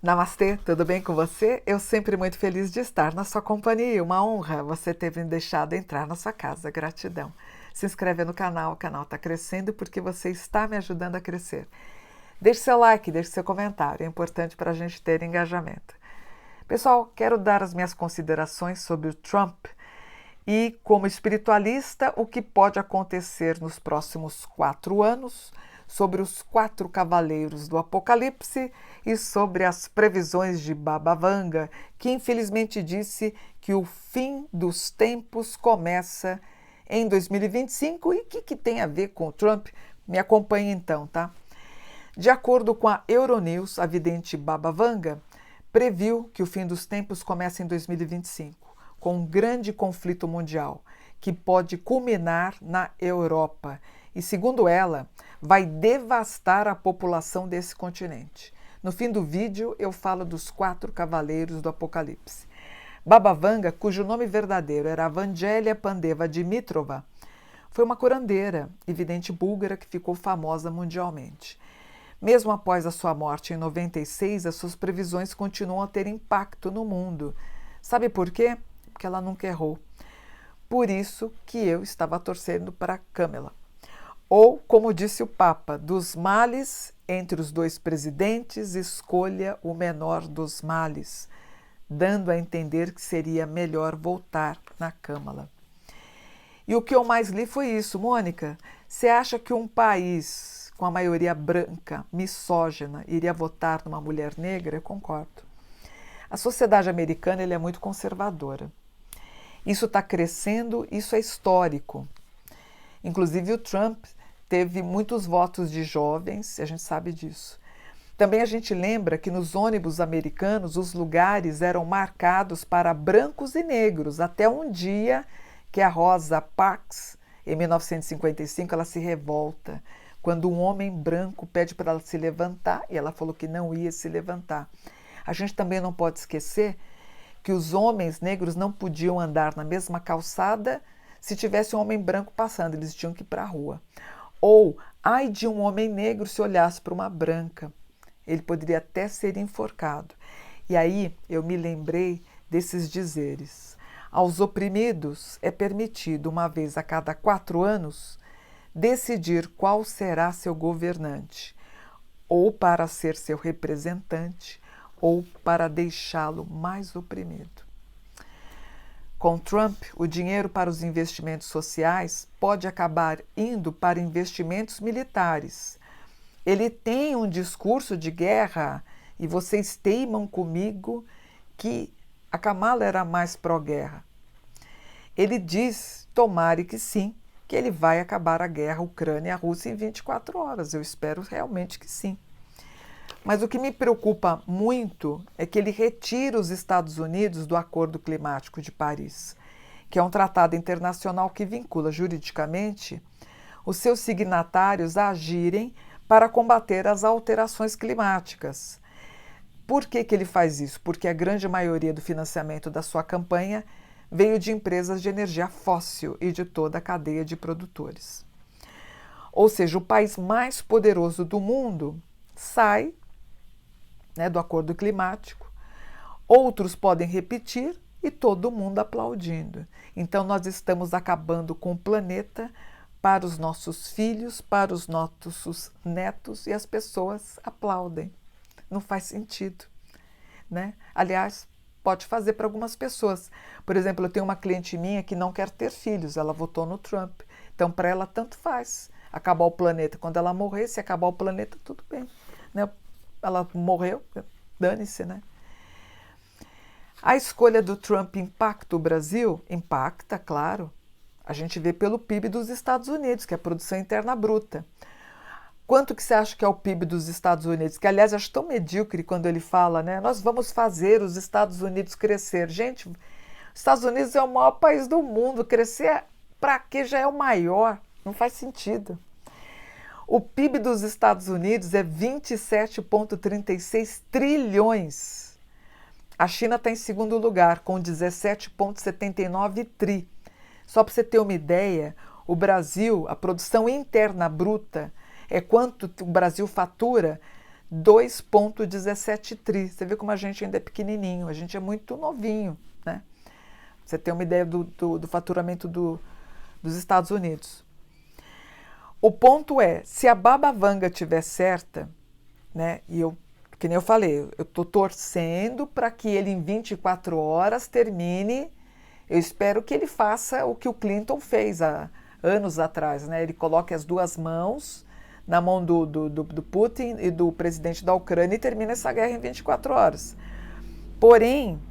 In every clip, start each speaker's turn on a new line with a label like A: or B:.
A: Namastê, tudo bem com você? Eu sempre muito feliz de estar na sua companhia. Uma honra você ter me deixado entrar na sua casa. Gratidão. Se inscreve no canal, o canal está crescendo porque você está me ajudando a crescer. Deixe seu like, deixe seu comentário, é importante para a gente ter engajamento. Pessoal, quero dar as minhas considerações sobre o Trump e, como espiritualista, o que pode acontecer nos próximos 4 anos, sobre os 4 cavaleiros do Apocalipse e sobre as previsões de Baba Vanga, que infelizmente disse que o fim dos tempos começa em 2025 e que tem a ver com o Trump. Me acompanhe então, tá? De acordo com a Euronews, a vidente Baba Vanga previu que o fim dos tempos começa em 2025, com um grande conflito mundial que pode culminar na Europa e, segundo ela, vai devastar a população desse continente. No fim do vídeo, eu falo dos 4 cavaleiros do Apocalipse. Baba Vanga, cujo nome verdadeiro era Vangelia Pandeva Dimitrova, foi uma curandeira e vidente búlgara que ficou famosa mundialmente. Mesmo após a sua morte em 96, as suas previsões continuam a ter impacto no mundo. Sabe por quê? Porque ela nunca errou. Por isso que eu estava torcendo para Câmara. Ou, como disse o Papa, dos males entre os 2 presidentes, escolha o menor dos males, dando a entender que seria melhor voltar na Câmara. E o que eu mais li foi isso, Mônica. Você acha que um país com a maioria branca, misógina, iria votar numa mulher negra? Eu concordo. A sociedade americana é muito conservadora. Isso está crescendo, isso é histórico. Inclusive o Trump teve muitos votos de jovens, e a gente sabe disso. Também a gente lembra que nos ônibus americanos os lugares eram marcados para brancos e negros, até um dia que a Rosa Parks, em 1955, ela se revolta, quando um homem branco pede para ela se levantar, e ela falou que não ia se levantar. A gente também não pode esquecer que os homens negros não podiam andar na mesma calçada se tivesse um homem branco passando, eles tinham que ir para a rua. Ou, ai de um homem negro se olhasse para uma branca, ele poderia até ser enforcado. E aí eu me lembrei desses dizeres. Aos oprimidos é permitido, uma vez a cada 4 anos, decidir qual será seu governante, ou para ser seu representante, ou para deixá-lo mais oprimido. Com Trump, o dinheiro para os investimentos sociais pode acabar indo para investimentos militares. Ele tem um discurso de guerra e vocês teimam comigo que a Kamala era mais pró-guerra. Ele diz, tomare que sim, que ele vai acabar a guerra Ucrânia-Rússia em 24 horas. Eu espero realmente que sim. Mas o que me preocupa muito é que ele retira os Estados Unidos do Acordo Climático de Paris, que é um tratado internacional que vincula juridicamente os seus signatários a agirem para combater as alterações climáticas. Por que ele faz isso? Porque a grande maioria do financiamento da sua campanha veio de empresas de energia fóssil e de toda a cadeia de produtores. Ou seja, o país mais poderoso do mundo sai, do acordo climático, outros podem repetir e todo mundo aplaudindo. Então nós estamos acabando com o planeta para os nossos filhos, para os nossos netos, e as pessoas aplaudem. Não faz sentido, né? Aliás, pode fazer para algumas pessoas. Por exemplo, eu tenho uma cliente minha que não quer ter filhos, ela votou no Trump. Então, para ela, tanto faz acabar o planeta. Quando ela morrer, se acabar o planeta, tudo bem, né? Ela morreu, dane-se, né? A escolha do Trump impacta o Brasil? Impacta, claro. A gente vê pelo PIB dos Estados Unidos, que é a produção interna bruta. Quanto que você acha que é o PIB dos Estados Unidos? Que, aliás, eu acho tão medíocre quando ele fala, né? Nós vamos fazer os Estados Unidos crescer. Gente, os Estados Unidos é o maior país do mundo. Crescer para quê? Já é o maior. Não faz sentido. O PIB dos Estados Unidos é 27,36 trilhões. A China está em segundo lugar, com 17,79 tri. Só para você ter uma ideia, o Brasil, a produção interna bruta, é quanto o Brasil fatura 2,17 tri. Você vê como a gente ainda é pequenininho, a gente é muito novinho, né? Você tem uma ideia do faturamento dos Estados Unidos. O ponto é, se a Baba Vanga estiver certa, né, e eu, que nem eu falei, eu estou torcendo para que ele em 24 horas termine. Eu espero que ele faça o que o Clinton fez há anos atrás, né? Ele coloque as duas mãos na mão do Putin e do presidente da Ucrânia e termina essa guerra em 24 horas. Porém,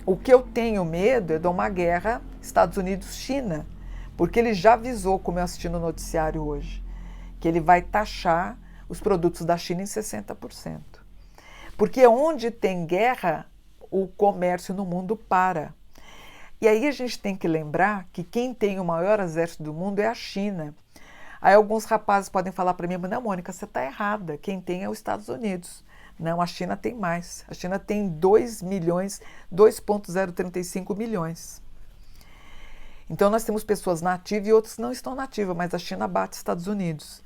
A: o que eu tenho medo é de uma guerra Estados Unidos-China, porque ele já avisou, como eu assisti no noticiário hoje, que ele vai taxar os produtos da China em 60%. Porque onde tem guerra, o comércio no mundo para. E aí a gente tem que lembrar que quem tem o maior exército do mundo é a China. Aí alguns rapazes podem falar para mim, não, Mônica, você está errada, quem tem é os Estados Unidos. Não, a China tem mais. A China tem 2,035 milhões. Então nós temos pessoas nativas e outras que não estão nativas, mas a China bate os Estados Unidos.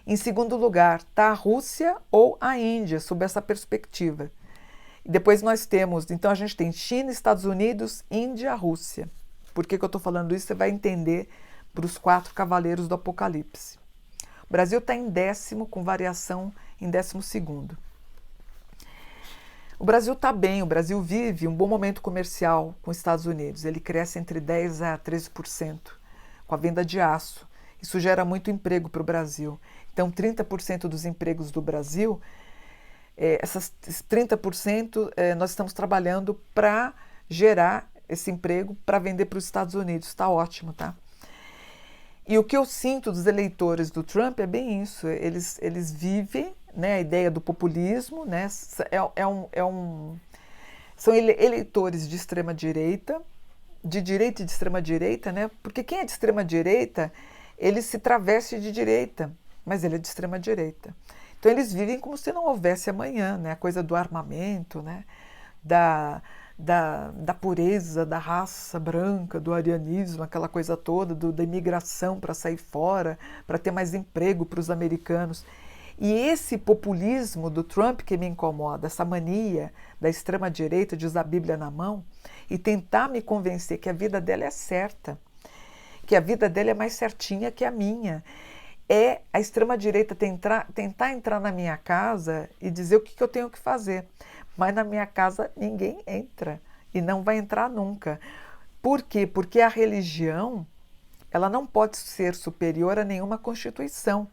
A: Em segundo lugar, está a Rússia ou a Índia, sob essa perspectiva. E depois nós temos, então a gente tem China, Estados Unidos, Índia, Rússia. Por que eu estou falando isso? Você vai entender para os 4 cavaleiros do Apocalipse. O Brasil está em 10º, com variação em 12º. O Brasil está bem, o Brasil vive um bom momento comercial com os Estados Unidos. Ele cresce entre 10% a 13% com a venda de aço. Isso gera muito emprego para o Brasil. Então, 30% dos empregos do Brasil, esses 30% nós estamos trabalhando para gerar esse emprego para vender para os Estados Unidos. Está ótimo, tá? E o que eu sinto dos eleitores do Trump é bem isso. Eles vivem, né, a ideia do populismo, né, são eleitores de extrema-direita, de direita e de extrema-direita, né, porque quem é de extrema-direita, ele se traveste de direita, mas ele é de extrema-direita. Então eles vivem como se não houvesse amanhã, né, a coisa do armamento, né, da pureza, da raça branca, do arianismo, aquela coisa toda, da imigração para sair fora, para ter mais emprego para os americanos. E esse populismo do Trump que me incomoda, essa mania da extrema-direita de usar a Bíblia na mão e tentar me convencer que a vida dela é certa, que a vida dela é mais certinha que a minha. É a extrema-direita tentar entrar na minha casa e dizer o que eu tenho que fazer. Mas na minha casa ninguém entra e não vai entrar nunca. Por quê? Porque a religião, ela não pode ser superior a nenhuma constituição.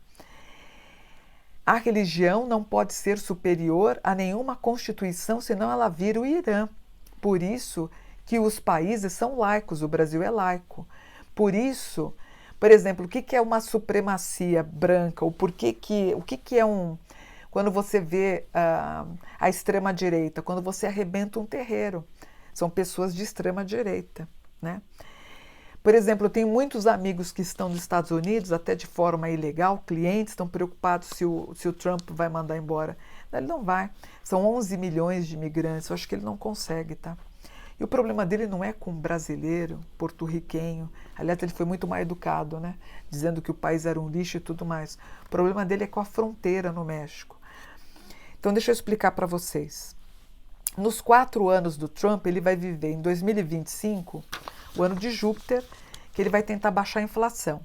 A: A religião não pode ser superior a nenhuma constituição, senão ela vira o Irã. Por isso que os países são laicos, o Brasil é laico. Por isso, por exemplo, o que é uma supremacia branca? O que é um... Quando você vê a extrema-direita, quando você arrebenta um terreiro, são pessoas de extrema-direita, né? Por exemplo, eu tenho muitos amigos que estão nos Estados Unidos, até de forma ilegal, clientes estão preocupados se o Trump vai mandar embora. Não, ele não vai. São 11 milhões de imigrantes, eu acho que ele não consegue, tá? E o problema dele não é com brasileiro, porto-riquenho. Aliás, ele foi muito mal educado, né? Dizendo que o país era um lixo e tudo mais. O problema dele é com a fronteira no México. Então, deixa eu explicar para vocês. Nos 4 anos do Trump, ele vai viver em 2025, o ano de Júpiter, que ele vai tentar baixar a inflação.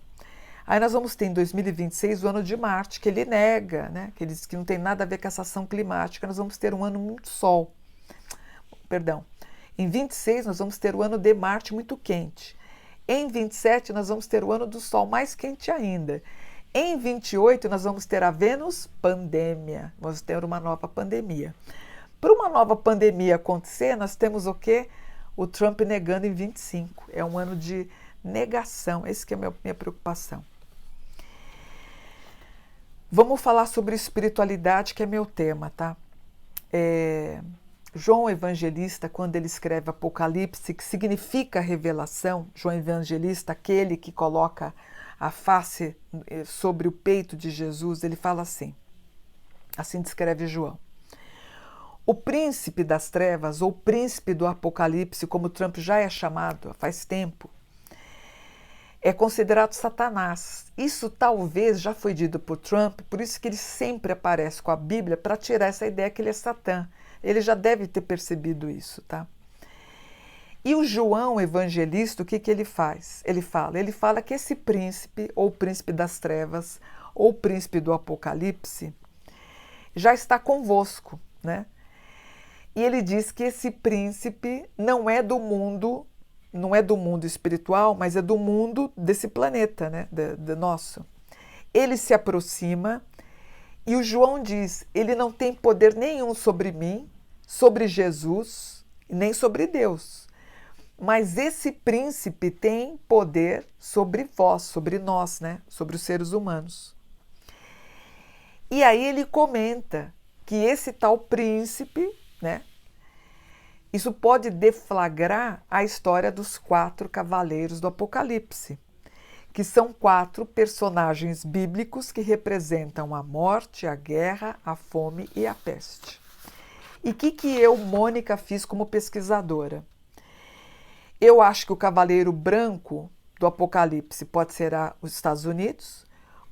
A: Aí nós vamos ter em 2026 o ano de Marte, que ele nega, né? Que ele diz que não tem nada a ver com essa ação climática. Nós vamos ter um ano muito sol. Perdão. Em 26 nós vamos ter o ano de Marte muito quente. Em 27 nós vamos ter o ano do Sol mais quente ainda. Em 28 nós vamos ter a Vênus pandemia. Vamos ter uma nova pandemia. Para uma nova pandemia acontecer, nós temos o quê? O Trump negando em 25. É um ano de negação. Essa que é a minha preocupação. Vamos falar sobre espiritualidade, que é meu tema, tá? João Evangelista, quando ele escreve Apocalipse, que significa revelação, João Evangelista, aquele que coloca a face sobre o peito de Jesus, ele fala assim descreve João. O príncipe das trevas, ou príncipe do Apocalipse, como Trump já é chamado faz tempo, é considerado Satanás. Isso talvez já foi dito por Trump, por isso que ele sempre aparece com a Bíblia para tirar essa ideia que ele é Satã. Ele já deve ter percebido isso, tá? E o João Evangelista, o que ele faz? Ele fala que esse príncipe, ou príncipe das trevas, ou príncipe do Apocalipse, já está convosco, né? E ele diz que esse príncipe não é do mundo espiritual, mas é do mundo desse planeta, né, do nosso. Ele se aproxima e o João diz, ele não tem poder nenhum sobre mim, sobre Jesus, nem sobre Deus. Mas esse príncipe tem poder sobre vós, sobre nós, né, sobre os seres humanos. E aí ele comenta que esse tal príncipe, né, isso pode deflagrar a história dos 4 cavaleiros do Apocalipse, que são 4 personagens bíblicos que representam a morte, a guerra, a fome e a peste. E o que eu, Mônica, fiz como pesquisadora? Eu acho que o cavaleiro branco do Apocalipse pode ser os Estados Unidos,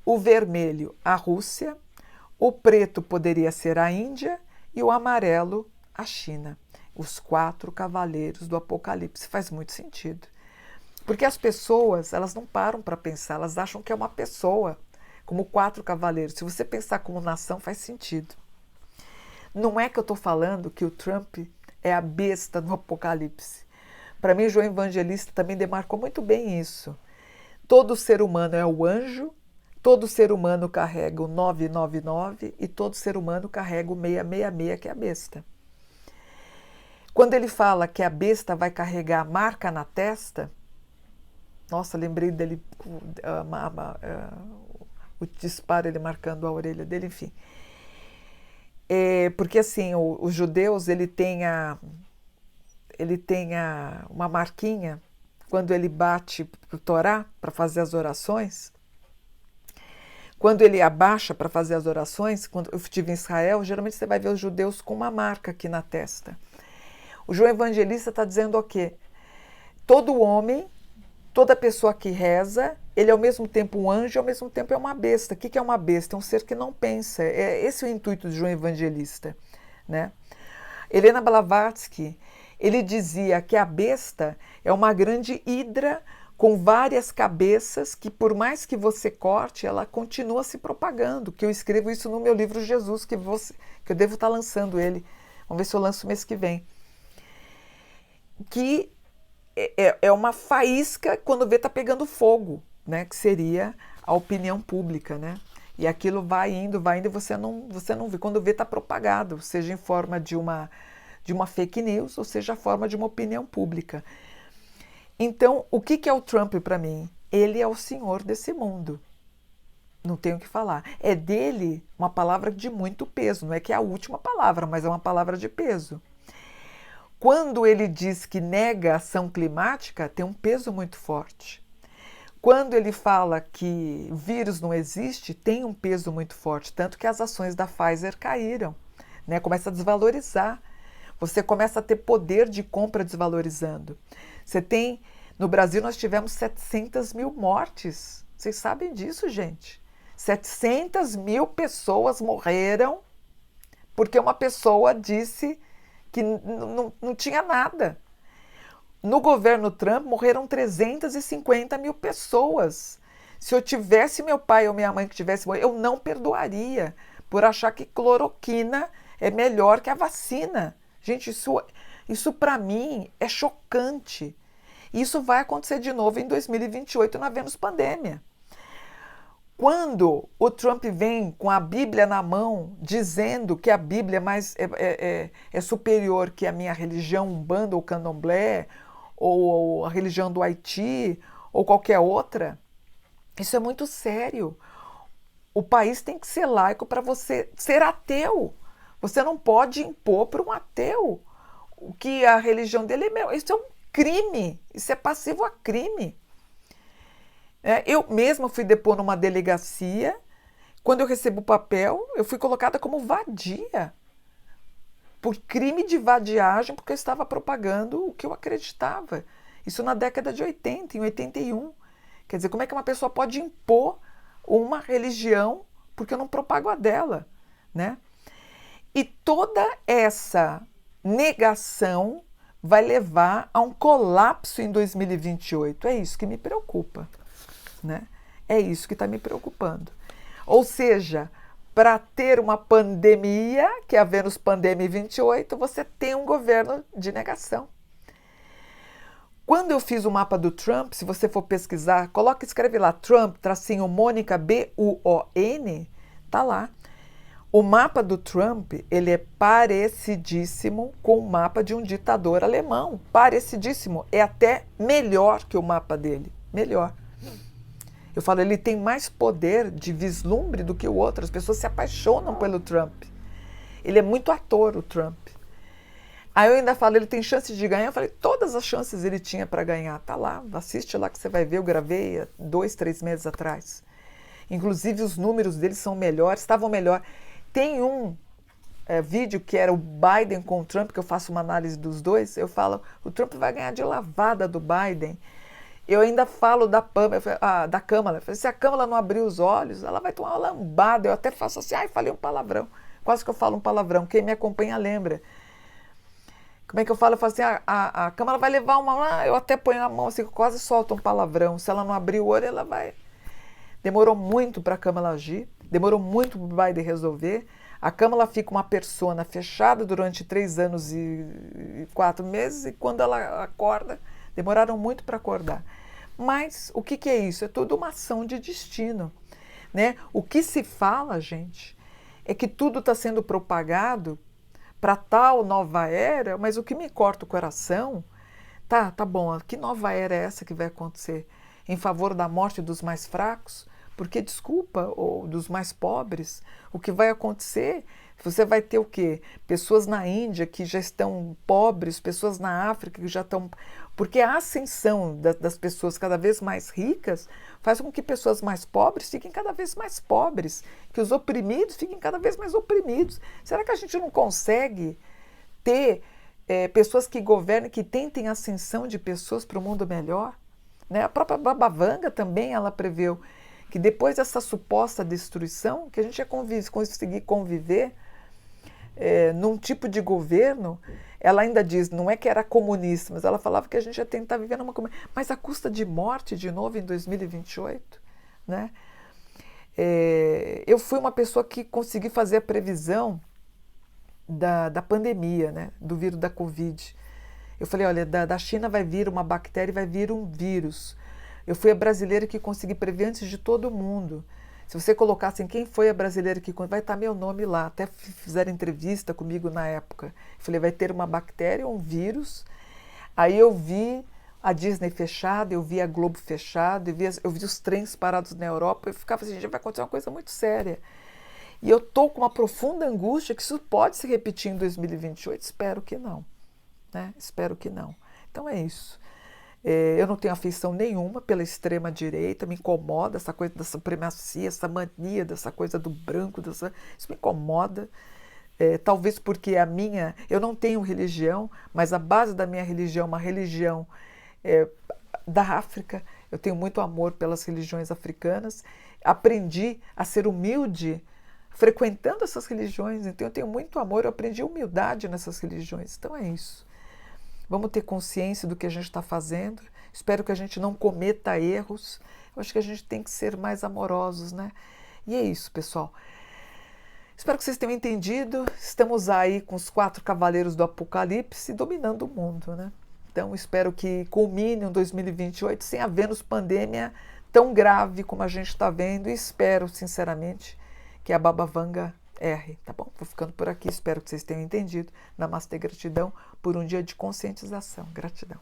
A: o vermelho a Rússia, o preto poderia ser a Índia e o amarelo a China. Os 4 cavaleiros do Apocalipse. Faz muito sentido. Porque as pessoas, elas não param para pensar, elas acham que é uma pessoa, como 4 cavaleiros. Se você pensar como nação, faz sentido. Não é que eu estou falando que o Trump é a besta no Apocalipse. Para mim, João Evangelista também demarcou muito bem isso. Todo ser humano é o anjo, todo ser humano carrega o 999 e todo ser humano carrega o 666, que é a besta. Quando ele fala que a besta vai carregar a marca na testa, nossa, lembrei dele, o disparo, ele marcando a orelha dele, enfim. Porque assim, os judeus, ele tem uma marquinha, quando ele bate para o Torá, para fazer as orações, quando ele abaixa para fazer as orações, quando eu estive em Israel, geralmente você vai ver os judeus com uma marca aqui na testa. O João Evangelista está dizendo o quê? Todo homem, toda pessoa que reza, ele é ao mesmo tempo um anjo e ao mesmo tempo é uma besta. O que é uma besta? É um ser que não pensa. Esse é o intuito do João Evangelista, né? Helena Blavatsky, ele dizia que a besta é uma grande hidra com várias cabeças que, por mais que você corte, ela continua se propagando. Que eu escrevo isso no meu livro Jesus, que eu devo estar lançando ele. Vamos ver se eu lanço mês que vem. Que é uma faísca quando vê tá pegando fogo, né? Que seria a opinião pública, né? E aquilo vai indo e você não vê. Quando vê tá propagado, seja em forma de uma fake news, ou seja, a forma de uma opinião pública. Então, o que é o Trump para mim? Ele é o senhor desse mundo. Não tenho o que falar. É dele uma palavra de muito peso. Não é que é a última palavra, mas é uma palavra de peso. Quando ele diz que nega a ação climática, tem um peso muito forte. Quando ele fala que vírus não existe, tem um peso muito forte. Tanto que as ações da Pfizer caíram, né? Começa a desvalorizar. Você começa a ter poder de compra desvalorizando. No Brasil nós tivemos 700 mil mortes. Vocês sabem disso, gente? 700 mil pessoas morreram porque uma pessoa disse que não tinha nada. No governo Trump morreram 350 mil pessoas. Se eu tivesse meu pai ou minha mãe que tivesse morrido, eu não perdoaria por achar que cloroquina é melhor que a vacina. Gente, isso para mim é chocante. Isso vai acontecer de novo em 2028 na Vênus Pandemia. Quando o Trump vem com a Bíblia na mão, dizendo que a Bíblia é superior que a minha religião Umbanda ou Candomblé, ou a religião do Haiti, ou qualquer outra, isso é muito sério. O país tem que ser laico para você ser ateu. Você não pode impor para um ateu o que a religião dele é meu. Isso é um crime, isso é passivo a crime. Eu mesma fui depor numa delegacia. Quando eu recebo o papel, eu fui colocada como vadia. Por crime de vadiagem, porque eu estava propagando o que eu acreditava. Isso na década de 80, em 81. Quer dizer, como é que uma pessoa pode impor uma religião porque eu não propago a dela, né? E toda essa negação vai levar a um colapso em 2028. É isso que me preocupa, né? É isso que está me preocupando. Ou seja, para ter uma pandemia, que é a Vênus Pandemia 28, você tem um governo de negação. Quando eu fiz o mapa do Trump, se você for pesquisar, escreve lá Trump, tracinho Mônica, B-U-O-N, tá lá. O mapa do Trump, ele é parecidíssimo com o mapa de um ditador alemão. Parecidíssimo. É até melhor que o mapa dele. Melhor. Eu falo, ele tem mais poder de vislumbre do que o outro. As pessoas se apaixonam pelo Trump. Ele é muito ator, o Trump. Aí eu ainda falo, ele tem chance de ganhar? Eu falei, todas as chances ele tinha para ganhar. Tá lá, assiste lá que você vai ver. Eu gravei há 2, 3 meses atrás. Inclusive os números dele são melhores, estavam melhor. Tem um vídeo que era o Biden com o Trump, que eu faço uma análise dos dois. Eu falo, o Trump vai ganhar de lavada do Biden. Eu ainda falo da Câmara. Eu falei, se a Câmara não abrir os olhos, ela vai tomar uma lambada. Eu até faço assim, falei um palavrão. Quase que eu falo um palavrão. Quem me acompanha lembra. Como é que eu falo? Eu falo assim, a Câmara vai levar uma... eu até ponho a mão assim, quase solto um palavrão. Se ela não abrir o olho, ela vai... Demorou muito para a Câmara agir. Demorou muito para o Biden resolver. A Câmara fica uma persona fechada durante 3 anos e 4 meses. E quando ela acorda, demoraram muito para acordar. Mas o que é isso? É toda uma ação de destino, né? O que se fala, gente, é que tudo está sendo propagado para tal nova era, mas o que me corta o coração, tá bom, que nova era é essa que vai acontecer? Em favor da morte dos mais fracos? Porque, desculpa, ou dos mais pobres, o que vai acontecer, você vai ter o quê? Pessoas na Índia que já estão pobres, pessoas na África que já estão... Porque a ascensão das pessoas cada vez mais ricas faz com que pessoas mais pobres fiquem cada vez mais pobres, que os oprimidos fiquem cada vez mais oprimidos. Será que a gente não consegue ter pessoas que governem, que tentem a ascensão de pessoas para o mundo melhor? Né? A própria Baba Vanga também, ela preveu que depois dessa suposta destruição, que a gente ia conseguir conviver num tipo de governo. Ela ainda diz, não é que era comunista, mas ela falava que a gente ia tentar viver numa comunidade, mas a custa de morte de novo em 2028, né? Eu fui uma pessoa que consegui fazer a previsão da pandemia, né? Do vírus da Covid. Eu falei, olha, da China vai vir uma bactéria, vai vir um vírus. Eu fui a brasileira que consegui prever antes de todo mundo. Se você colocar assim, quem foi a brasileira que... vai estar meu nome lá. Até fizeram entrevista comigo na época. Eu falei, vai ter uma bactéria, um vírus. Aí eu vi a Disney fechada, eu vi a Globo fechada, eu vi os trens parados na Europa. Eu ficava assim, já vai acontecer uma coisa muito séria. E eu estou com uma profunda angústia que isso pode se repetir em 2028. Espero que não, né? Espero que não. Então é isso. Eu não tenho afeição nenhuma pela extrema-direita, me incomoda essa coisa da supremacia, essa mania dessa coisa do branco, isso me incomoda. Talvez porque eu não tenho religião, mas a base da minha religião é uma religião da África. Eu tenho muito amor pelas religiões africanas. Aprendi a ser humilde frequentando essas religiões, então eu tenho muito amor, eu aprendi humildade nessas religiões. Então é isso. Vamos ter consciência do que a gente está fazendo. Espero que a gente não cometa erros. Eu acho que a gente tem que ser mais amorosos, né? E é isso, pessoal. Espero que vocês tenham entendido. Estamos aí com os 4 cavaleiros do Apocalipse dominando o mundo, né? Então, espero que culmine um 2028 sem a Vênus pandemia tão grave como a gente está vendo. E espero, sinceramente, que a Baba Vanga erre, tá bom? Vou ficando por aqui, espero que vocês tenham entendido. Namastê, gratidão por um dia de conscientização. Gratidão.